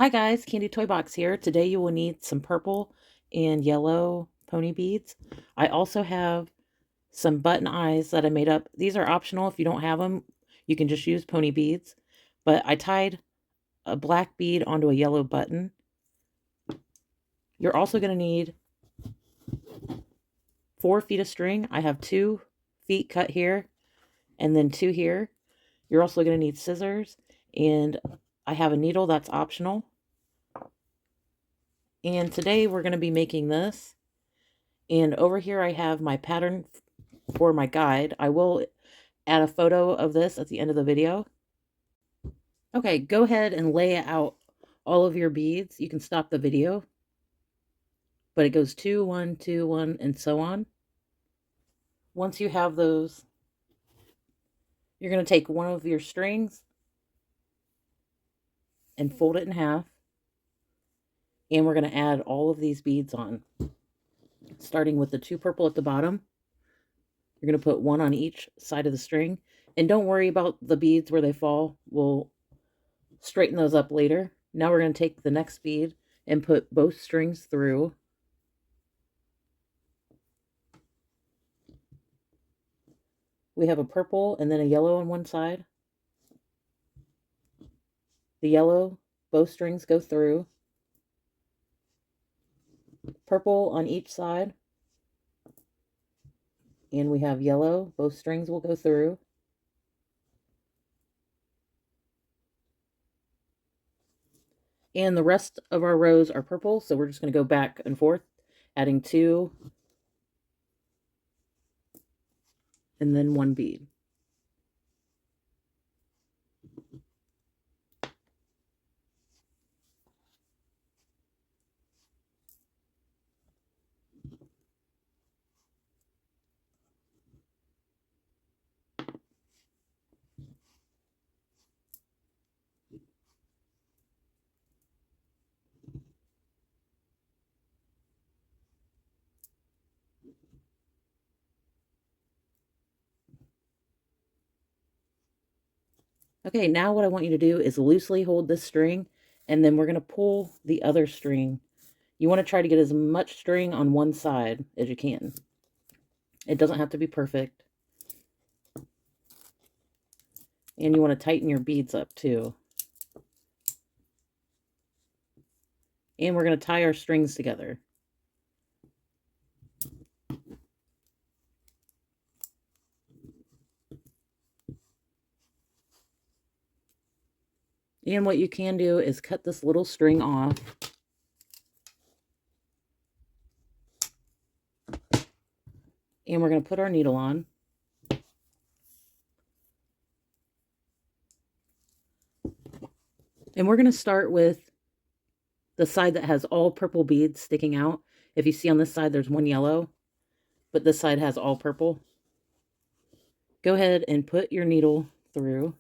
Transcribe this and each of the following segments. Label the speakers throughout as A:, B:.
A: Hi guys, Candy Toy Box here. Today you will need some purple and yellow pony beads. I also have some button eyes that I made up. These are optional. If you don't have them, you can just use pony beads. But I tied a black bead onto a yellow button. You're also going to need 4 feet of string. I have 2 feet cut here and then 2 here. You're also going to need scissors, and I have a needle that's optional. And today we're going to be making this. And over here I have my pattern for my guide. I will add a photo of this at the end of the video. Okay, go ahead and lay out all of your beads. You can stop the video, but it goes 2, 1, 2, 1, and so on. Once you have those, you're going to take one of your strings and fold it in half. And we're going to add all of these beads on, starting with the 2 purple at the bottom. You're going to put 1 on each side of the string. And don't worry about the beads where they fall. We'll straighten those up later. Now we're going to take the next bead and put both strings through. We have a purple and then a yellow on one side. The yellow, both strings go through. Purple on each side. And we have yellow, both strings will go through. And the rest of our rows are purple, so we're just going to go back and forth, adding 2 and then 1 bead. Okay, now what I want you to do is loosely hold this string, and then we're going to pull the other string. You want to try to get as much string on one side as you can. It doesn't have to be perfect. And you want to tighten your beads up too. And we're going to tie our strings together. And what you can do is cut this little string off. And we're going to put our needle on. And we're going to start with the side that has all purple beads sticking out. If you see on this side, there's 1 yellow, but this side has all purple. Go ahead and put your needle through.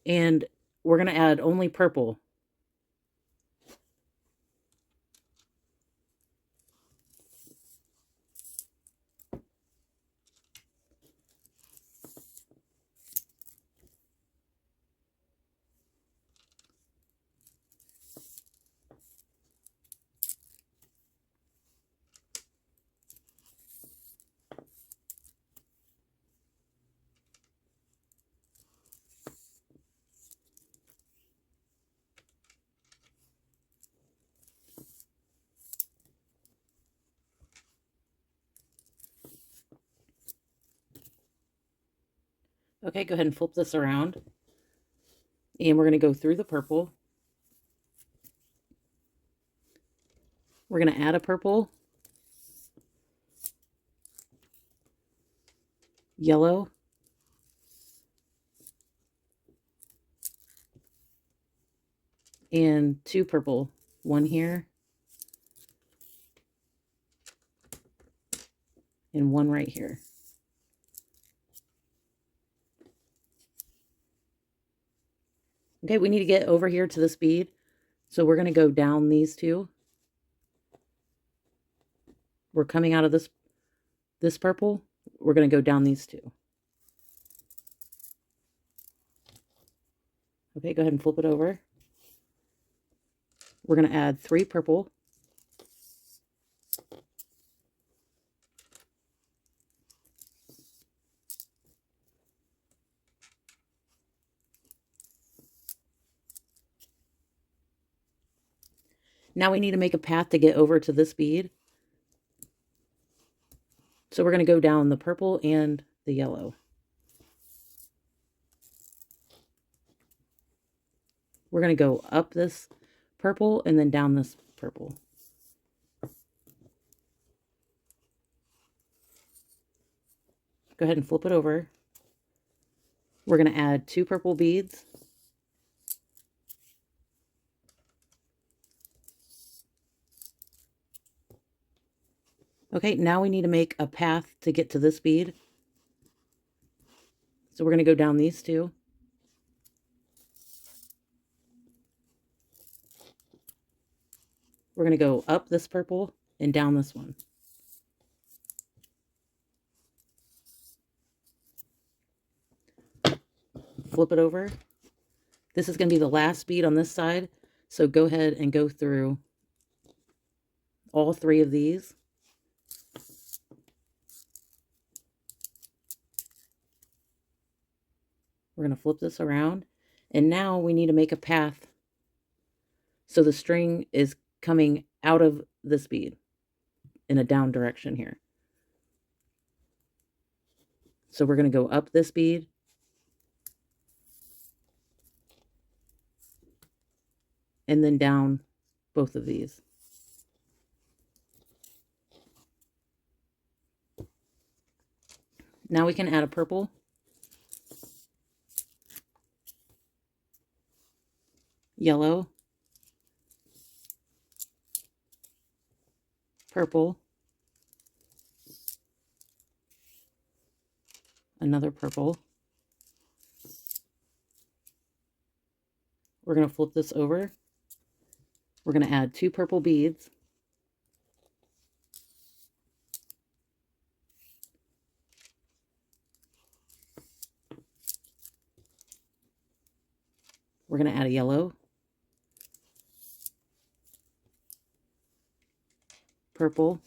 A: And we're going to add only purple. Okay, go ahead and flip this around. And we're going to go through the purple. We're going to add a purple, yellow, and 2 purple. 1 here, and 1 right here. Okay, we need to get over here to this bead. So we're going to go down these 2. We're coming out of this purple. We're going to go down these 2. Okay, go ahead and flip it over. We're going to add 3 purple. Now we need to make a path to get over to this bead. So we're going to go down the purple and the yellow. We're going to go up this purple and then down this purple. Go ahead and flip it over. We're going to add 2 purple beads. Okay, now we need to make a path to get to this bead. So we're going to go down these 2. We're going to go up this purple and down this one. Flip it over. This is going to be the last bead on this side. So go ahead and go through all 3 of these. We're going to flip this around. And now we need to make a path so the string is coming out of this bead in a down direction here. So we're going to go up this bead. And then down both of these. Now we can add a purple. Yellow. Purple. Another purple. We're going to flip this over. We're going to add 2 purple beads. We're going to add a yellow. Purple.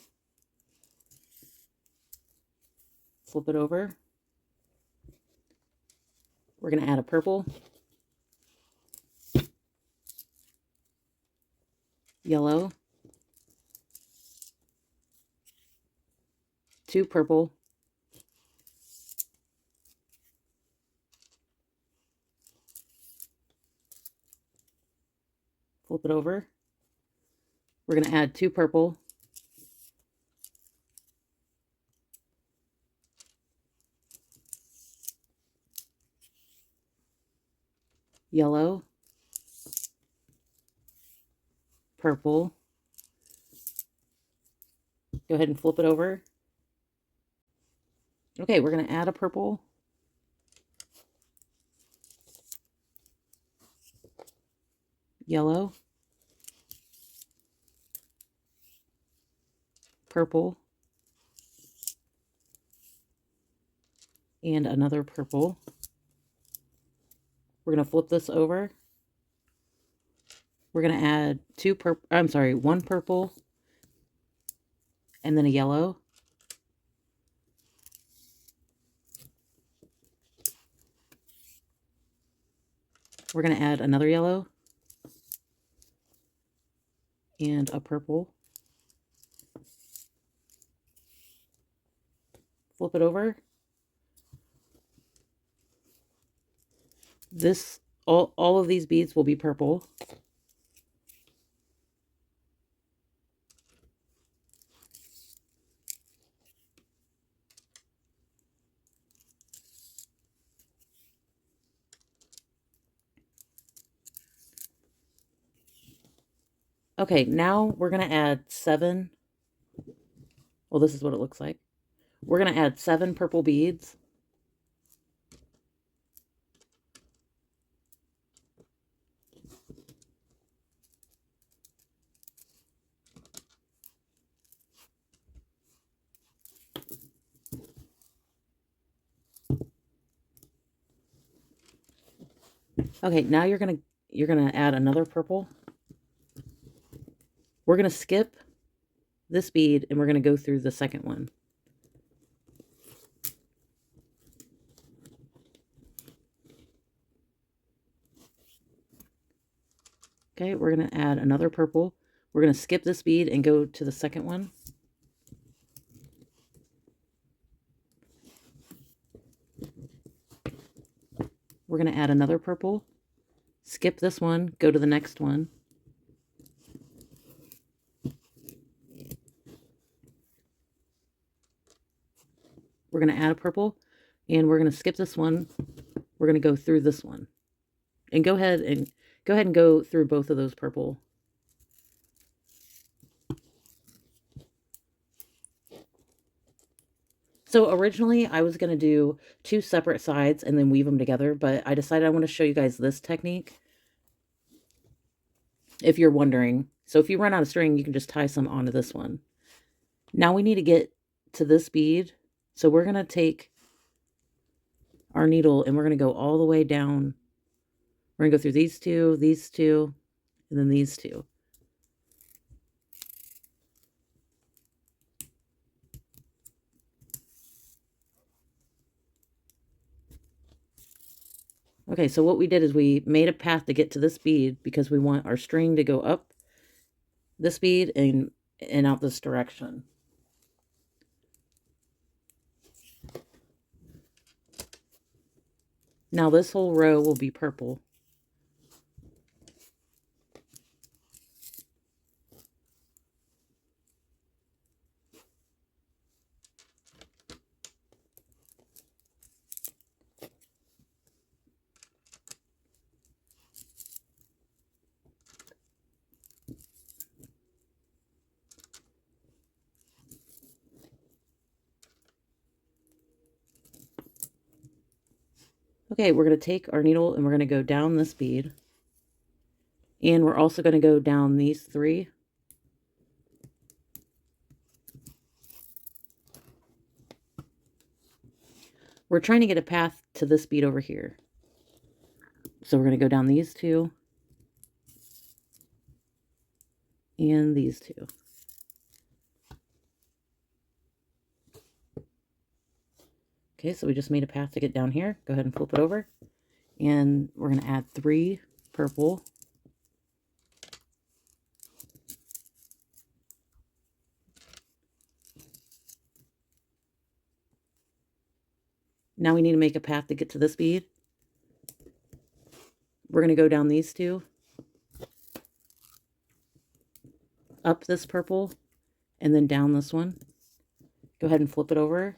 A: Flip it over. We're going to add a purple. Yellow. 2 purple. Flip it over. We're going to add 2 purple. Yellow. Purple. Go ahead and flip it over. Okay, we're going to add a purple. Yellow. Purple. And another purple. We're going to flip this over. We're going to add 1 purple and then a yellow. We're going to add another yellow and a purple. Flip it over. All of these beads will be purple. Okay, now we're going to add 7. Well, this is what it looks like. We're going to add 7 purple beads. Okay, now you're gonna add another purple. We're gonna skip this bead and we're gonna go through the second one. Okay, we're gonna add another purple. We're gonna skip this bead and go to the second one. We're gonna add another purple. Skip this one, go to the next one. We're going to add a purple, and we're going to skip this one. We're going to go through this one. And go ahead and go through both of those purple. So originally I was going to do 2 separate sides and then weave them together, but I decided I want to show you guys this technique. If you're wondering. So if you run out of string, you can just tie some onto this one. Now we need to get to this bead. So we're going to take our needle and we're going to go all the way down. We're going to go through these two, and then these two. Okay, so what we did is we made a path to get to this bead because we want our string to go up this bead and out this direction. Now this whole row will be purple. Okay, we're going to take our needle and we're going to go down this bead. And we're also going to go down these 3. We're trying to get a path to this bead over here. So we're going to go down these 2. And these 2. Okay, so we just made a path to get down here. Go ahead and flip it over. And we're going to add 3 purple. Now we need to make a path to get to this bead. We're going to go down these 2. Up this purple. And then down this one. Go ahead and flip it over.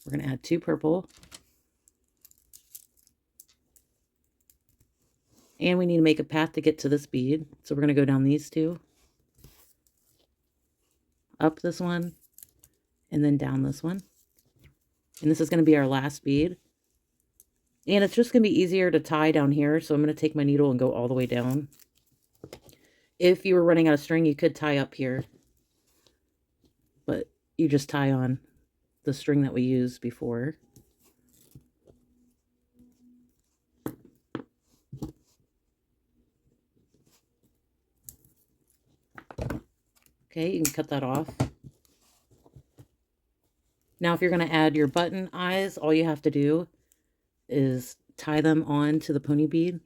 A: We're going to add 2 purple. And we need to make a path to get to this bead. So we're going to go down these 2. Up this one. And then down this one. And this is going to be our last bead. And it's just going to be easier to tie down here. So I'm going to take my needle and go all the way down. If you were running out of string, you could tie up here. But you just tie on the string that we used before. Okay, you can cut that off. Now, if you're going to add your button eyes, all you have to do is tie them on to the pony bead.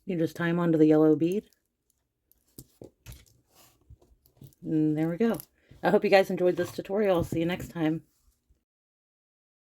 A: You just tie them onto the yellow bead. And there we go. I hope you guys enjoyed this tutorial. I'll see you next time.